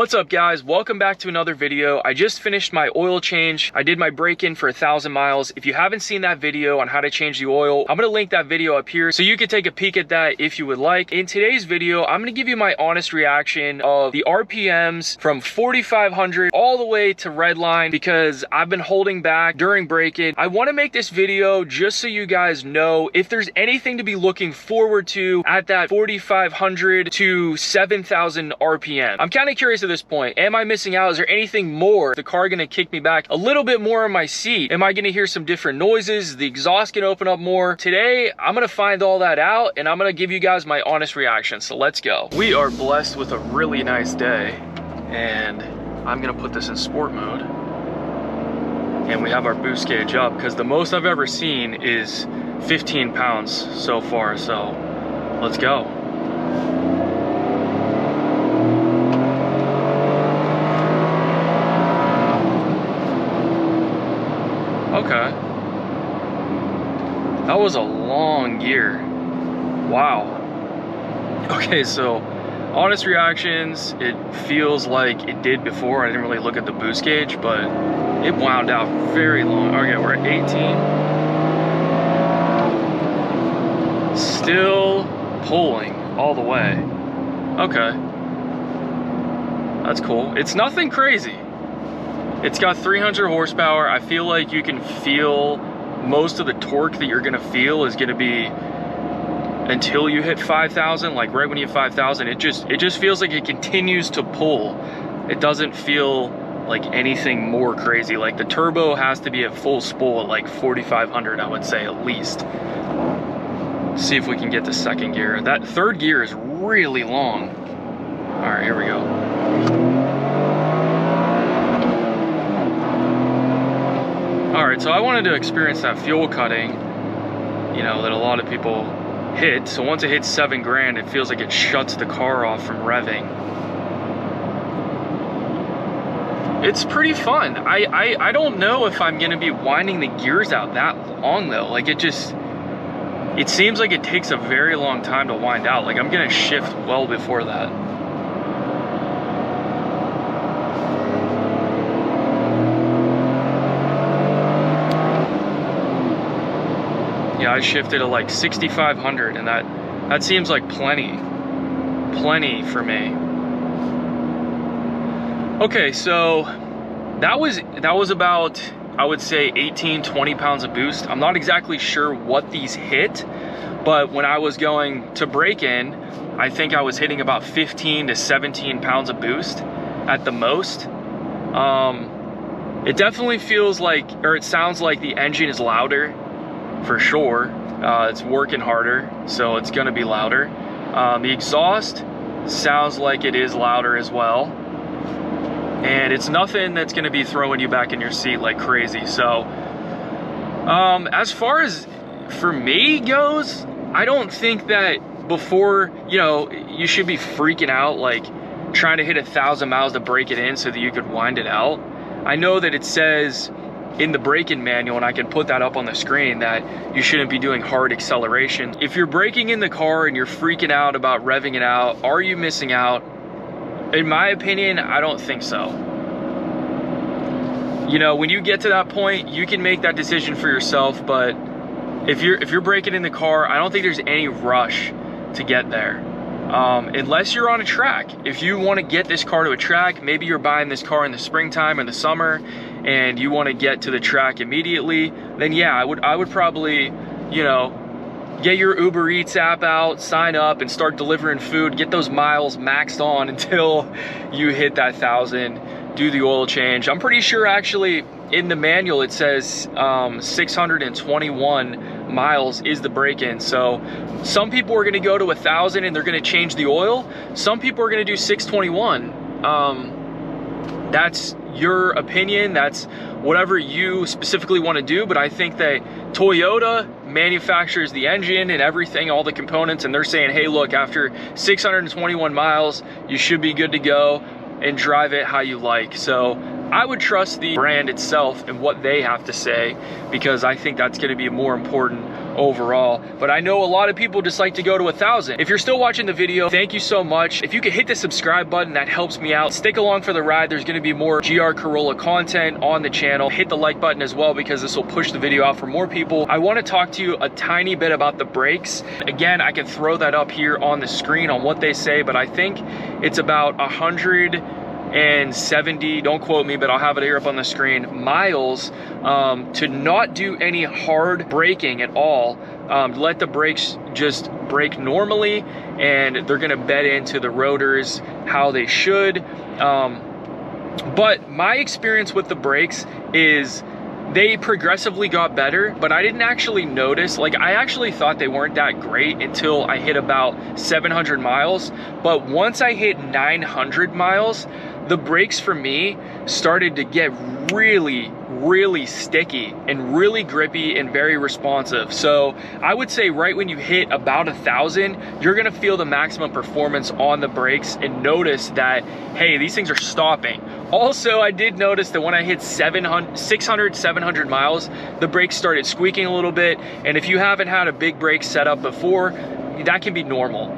What's up guys, welcome back to another video. I just finished my oil change. I did my break-in for 1,000 miles. If you haven't seen that video on how to change the oil, I'm gonna link that video up here so you can take a peek at that if you would like. In today's video, I'm gonna give you my honest reaction of the RPMs from 4,500 all the way to redline because I've been holding back during break-in. I wanna make this video just so you guys know if there's anything to be looking forward to at that 4,500 to 7,000 RPM. I'm kind of curious at this point, am I missing out? Is there anything more? Is the car gonna kick me back a little bit more in my seat? Am I gonna hear some different noises? Is the exhaust gonna open up more? Today, I'm gonna find all that out and I'm gonna give you guys my honest reaction, so let's go. We are blessed with a really nice day and I'm gonna put this in sport mode. And we have our boost gauge up because the most I've ever seen is 15 pounds so far, so let's go. Okay. That was a long gear. Wow. Okay, so honest reactions, it feels like it did before. I didn't really look at the boost gauge, but it wound out very long. Okay, we're at 18. Still pulling all the way. Okay. That's cool. It's nothing crazy. It's got 300 horsepower. I feel like you can feel most of the torque that you're gonna feel is gonna be until you hit 5,000. Like right when you hit 5,000, it just feels like it continues to pull. It doesn't feel like anything more crazy. Like the turbo has to be at full spool at like 4,500, I would say at least. See if we can get the second gear. That third gear is really long. All right, here we go. All right, so I wanted to experience that fuel cutting, you know, that a lot of people hit. So once it hits 7 grand, it feels like it shuts the car off from revving. It's pretty fun. I don't know if I'm gonna be winding the gears out that long though. Like it seems like it takes a very long time to wind out. Like I'm gonna shift well before that. Yeah, I shifted to like 6,500 and that seems like plenty for me. Okay, so that was about, I would say 18, 20 pounds of boost. I'm not exactly sure what these hit, but when I was going to break in, I think I was hitting about 15 to 17 pounds of boost at the most. It definitely feels like, or it sounds like the engine is louder. For sure. It's working harder, so it's gonna be louder. The exhaust sounds like it is louder as well, and it's nothing that's gonna be throwing you back in your seat like crazy. So as far as for me goes, I don't think that before, you know, you should be freaking out like trying to hit 1,000 miles to break it in so that you could wind it out. I know that it says in the break-in manual, and I can put that up on the screen, that you shouldn't be doing hard acceleration. If you're breaking in the car and you're freaking out about revving it out, are you missing out? In my opinion, I don't think so. You know, when you get to that point, you can make that decision for yourself, but if you're breaking in the car, I don't think there's any rush to get there. Unless you're on a track. If you want to get this car to a track, maybe you're buying this car in the springtime or the summer and you want to get to the track immediately, then yeah, I would probably, you know, get your Uber Eats app out, sign up and start delivering food, get those miles maxed on until you hit that 1,000, do the oil change. I'm pretty sure actually in the manual it says 621 miles is the break-in. So some people are gonna go to 1,000 and they're gonna change the oil. Some people are gonna do 621. That's your opinion, that's whatever you specifically want to do, but I think that Toyota manufactures the engine and everything, all the components, and they're saying, hey look, after 621 miles you should be good to go and drive it how you like. So I would trust the brand itself and what they have to say, because I think that's going to be more important overall. But I know a lot of people just like to go to 1,000. If you're still watching the video, thank you so much. If you could hit the subscribe button, that helps me out. Stick along for the ride. There's gonna be more GR Corolla content on the channel. Hit the like button as well, because this will push the video out for more people. I wanna talk to you a tiny bit about the brakes. Again, I can throw that up here on the screen on what they say, but I think it's about 170, don't quote me, but I'll have it here up on the screen, miles to not do any hard braking at all. Let the brakes just brake normally, and they're gonna bed into the rotors how they should. But my experience with the brakes is they progressively got better, but I didn't actually notice, like I actually thought they weren't that great until I hit about 700 miles. But once I hit 900 miles, the brakes for me started to get really sticky and really grippy and very responsive. So I would say right when you hit about 1,000, you're gonna feel the maximum performance on the brakes and notice that, hey, these things are stopping. Also, I did notice that when I hit 600, 700 miles, the brakes started squeaking a little bit. And if you haven't had a big brake setup before, that can be normal.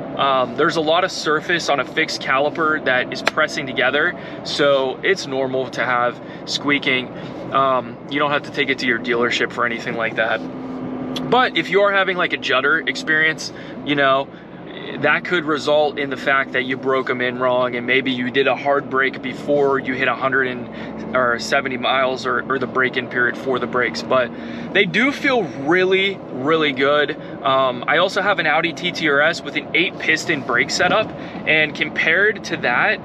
There's a lot of surface on a fixed caliper that is pressing together, so it's normal to have squeaking. You don't have to take it to your dealership for anything like that. But if you are having like a judder experience, you know, that could result in the fact that you broke them in wrong, and maybe you did a hard brake before you hit 170 miles or the break-in period for the brakes. But they do feel really good. I also have an Audi TT-RS with an 8-piston brake setup, and compared to that,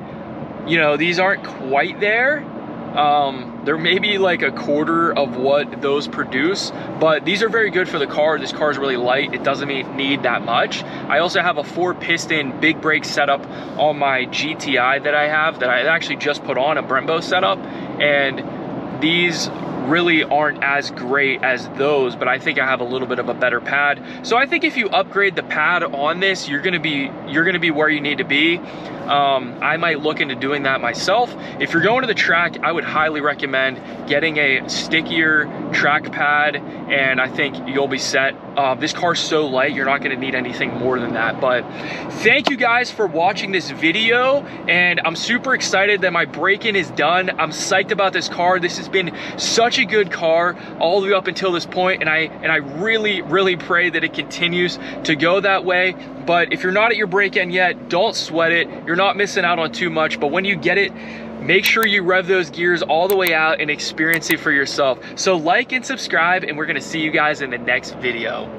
you know, these aren't quite there. They're maybe like a quarter of what those produce, but these are very good for the car. This car is really light. It doesn't need that much. I also have a 4-piston big brake setup on my GTI that I have, that I actually just put on a Brembo setup, and these really aren't as great as those, but I think I have a little bit of a better pad. So I think if you upgrade the pad on this, you're gonna be where you need to be. I might look into doing that myself. If you're going to the track, I would highly recommend getting a stickier track pad, and I think you'll be set. This car's so light, you're not gonna need anything more than that. But thank you guys for watching this video, and I'm super excited that my break-in is done. I'm psyched about this car. This has been such a good car all the way up until this point, and I really pray that it continues to go that way. But if you're not at your break-in yet, don't sweat it. You're not missing out on too much, but when you get it, make sure you rev those gears all the way out and experience it for yourself. So like and subscribe, and we're gonna see you guys in the next video.